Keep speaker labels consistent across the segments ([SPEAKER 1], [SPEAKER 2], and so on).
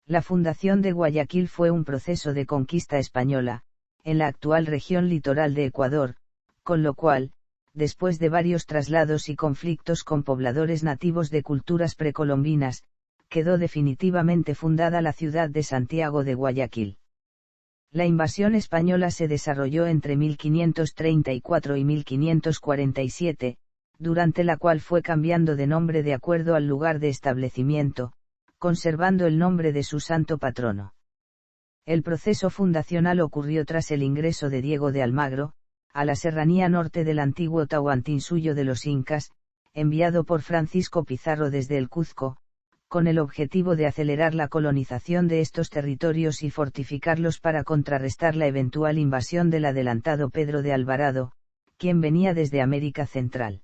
[SPEAKER 1] La fundación de Guayaquil fue un proceso de conquista española, en la actual región litoral de Ecuador, con lo cual, después de varios traslados y conflictos con pobladores nativos de culturas precolombinas, quedó definitivamente fundada la ciudad de Santiago de Guayaquil. La invasión española se desarrolló entre 1534 y 1547, durante la cual fue cambiando de nombre de acuerdo al lugar de establecimiento, conservando el nombre de su santo patrono. El proceso fundacional ocurrió tras el ingreso de Diego de Almagro, a la serranía norte del antiguo Tahuantinsuyo de los Incas, enviado por Francisco Pizarro desde el Cuzco, con el objetivo de acelerar la colonización de estos territorios y fortificarlos para contrarrestar la eventual invasión del adelantado Pedro de Alvarado, quien venía desde América Central.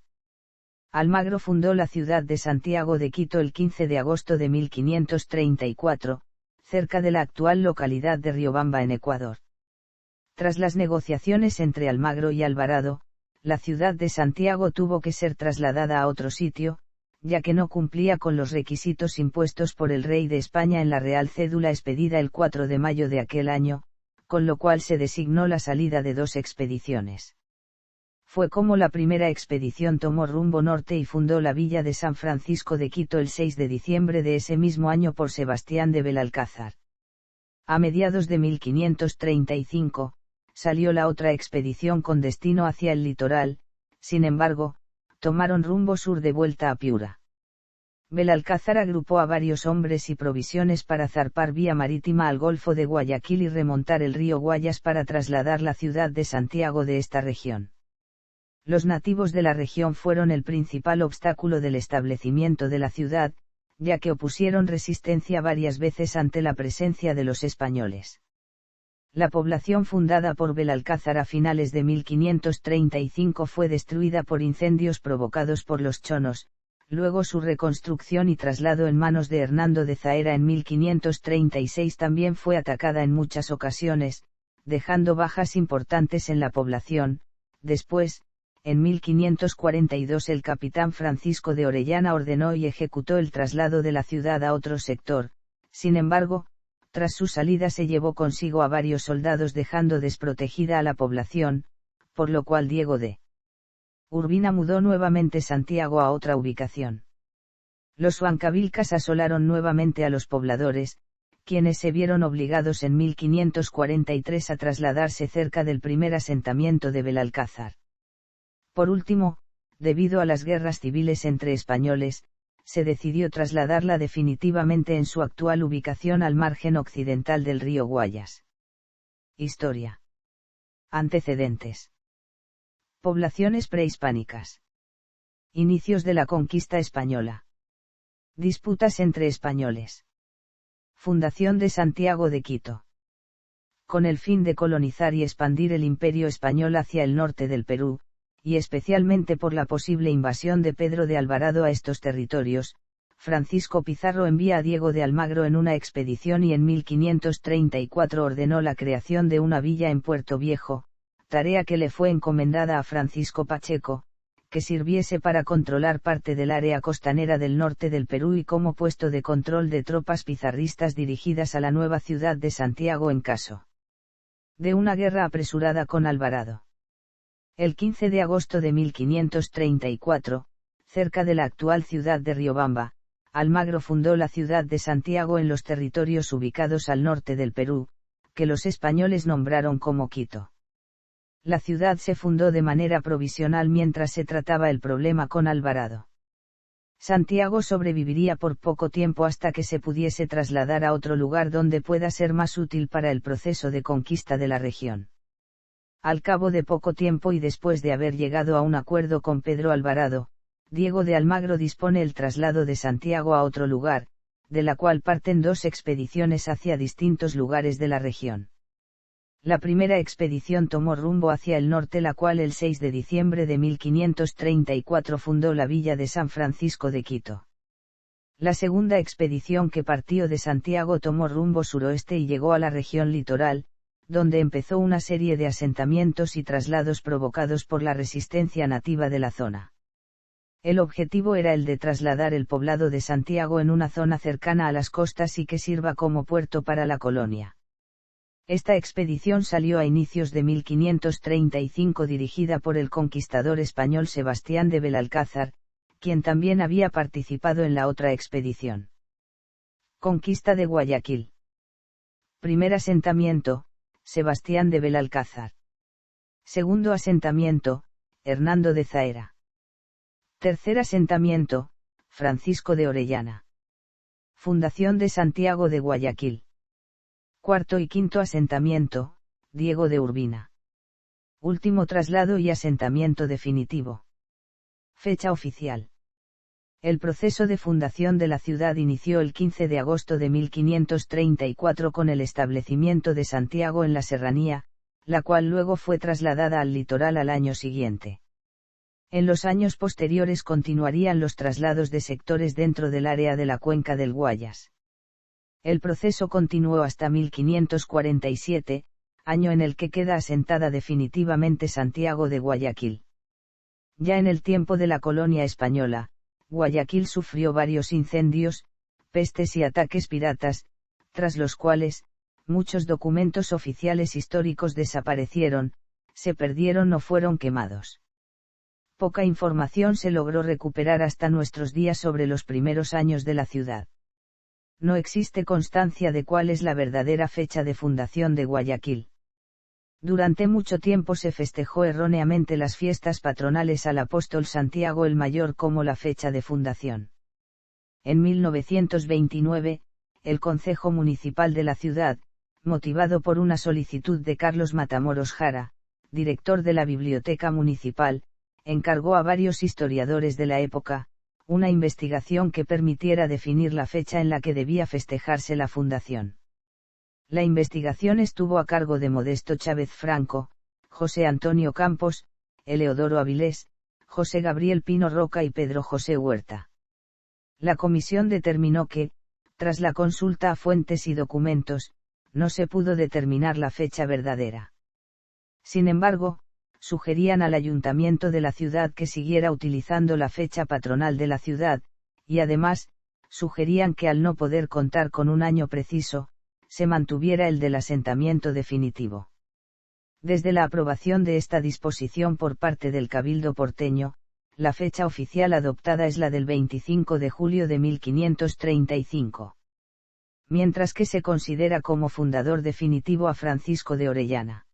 [SPEAKER 1] Almagro fundó la ciudad de Santiago de Quito el 15 de agosto de 1534, cerca de la actual localidad de Riobamba en Ecuador. Tras las negociaciones entre Almagro y Alvarado, la ciudad de Santiago tuvo que ser trasladada a otro sitio, ya que no cumplía con los requisitos impuestos por el rey de España en la Real Cédula expedida el 4 de mayo de aquel año, con lo cual se designó la salida de 2 expediciones. Fue como la primera expedición tomó rumbo norte y fundó la villa de San Francisco de Quito el 6 de diciembre de ese mismo año por Sebastián de Belalcázar. A mediados de 1535, salió la otra expedición con destino hacia el litoral, sin embargo, tomaron rumbo sur de vuelta a Piura. Belalcázar agrupó a varios hombres y provisiones para zarpar vía marítima al Golfo de Guayaquil y remontar el río Guayas para trasladar la ciudad de Santiago de esta región. Los nativos de la región fueron el principal obstáculo del establecimiento de la ciudad, ya que opusieron resistencia varias veces ante la presencia de los españoles. La población fundada por Belalcázar a finales de 1535 fue destruida por incendios provocados por los chonos, luego su reconstrucción y traslado en manos de Hernando de Zaera en 1536 también fue atacada en muchas ocasiones, dejando bajas importantes en la población. Después, en 1542 el capitán Francisco de Orellana ordenó y ejecutó el traslado de la ciudad a otro sector, sin embargo, tras su salida se llevó consigo a varios soldados dejando desprotegida a la población, por lo cual Diego de Urbina mudó nuevamente Santiago a otra ubicación. Los huancavilcas asolaron nuevamente a los pobladores, quienes se vieron obligados en 1543 a trasladarse cerca del primer asentamiento de Belalcázar. Por último, debido a las guerras civiles entre españoles, se decidió trasladarla definitivamente en su actual ubicación al margen occidental del río Guayas. Historia. Antecedentes. Poblaciones prehispánicas. Inicios de la conquista española. Disputas entre españoles. Fundación de Santiago de Quito. Con el fin de colonizar y expandir el imperio español hacia el norte del Perú, y especialmente por la posible invasión de Pedro de Alvarado a estos territorios, Francisco Pizarro envía a Diego de Almagro en una expedición y en 1534 ordenó la creación de una villa en Puerto Viejo, tarea que le fue encomendada a Francisco Pacheco, que sirviese para controlar parte del área costanera del norte del Perú y como puesto de control de tropas pizarristas dirigidas a la nueva ciudad de Santiago en caso de una guerra apresurada con Alvarado. El 15 de agosto de 1534, cerca de la actual ciudad de Riobamba, Almagro fundó la ciudad de Santiago en los territorios ubicados al norte del Perú, que los españoles nombraron como Quito. La ciudad se fundó de manera provisional mientras se trataba el problema con Alvarado. Santiago sobreviviría por poco tiempo hasta que se pudiese trasladar a otro lugar donde pueda ser más útil para el proceso de conquista de la región. Al cabo de poco tiempo y después de haber llegado a un acuerdo con Pedro Alvarado, Diego de Almagro dispone el traslado de Santiago a otro lugar, de la cual parten 2 expediciones hacia distintos lugares de la región. La primera expedición tomó rumbo hacia el norte, la cual el 6 de diciembre de 1534 fundó la villa de San Francisco de Quito. La segunda expedición, que partió de Santiago, tomó rumbo suroeste y llegó a la región litoral, donde empezó una serie de asentamientos y traslados provocados por la resistencia nativa de la zona. El objetivo era el de trasladar el poblado de Santiago en una zona cercana a las costas y que sirva como puerto para la colonia. Esta expedición salió a inicios de 1535 dirigida por el conquistador español Sebastián de Belalcázar, quien también había participado en la otra expedición. Conquista de Guayaquil. Primer asentamiento, Sebastián de Belalcázar. Segundo asentamiento, Hernando de Zaera. Tercer asentamiento, Francisco de Orellana. Fundación de Santiago de Guayaquil. Cuarto y quinto asentamiento, Diego de Urbina. Último traslado y asentamiento definitivo. Fecha oficial. El proceso de fundación de la ciudad inició el 15 de agosto de 1534 con el establecimiento de Santiago en la serranía, la cual luego fue trasladada al litoral al año siguiente. En los años posteriores continuarían los traslados de sectores dentro del área de la cuenca del Guayas. El proceso continuó hasta 1547, año en el que queda asentada definitivamente Santiago de Guayaquil. Ya en el tiempo de la colonia española, Guayaquil sufrió varios incendios, pestes y ataques piratas, tras los cuales, muchos documentos oficiales históricos desaparecieron, se perdieron o fueron quemados. Poca información se logró recuperar hasta nuestros días sobre los primeros años de la ciudad. No existe constancia de cuál es la verdadera fecha de fundación de Guayaquil. Durante mucho tiempo se festejó erróneamente las fiestas patronales al apóstol Santiago el Mayor como la fecha de fundación. En 1929, el Concejo Municipal de la ciudad, motivado por una solicitud de Carlos Matamoros Jara, director de la Biblioteca Municipal, encargó a varios historiadores de la época, una investigación que permitiera definir la fecha en la que debía festejarse la fundación. La investigación estuvo a cargo de Modesto Chávez Franco, José Antonio Campos, Eleodoro Avilés, José Gabriel Pino Roca y Pedro José Huerta. La comisión determinó que, tras la consulta a fuentes y documentos, no se pudo determinar la fecha verdadera. Sin embargo, sugerían al ayuntamiento de la ciudad que siguiera utilizando la fecha patronal de la ciudad, y además, sugerían que al no poder contar con un año preciso, se mantuviera el del asentamiento definitivo. Desde la aprobación de esta disposición por parte del Cabildo porteño, la fecha oficial adoptada es la del 25 de julio de 1535. Mientras que se considera como fundador definitivo a Francisco de Orellana.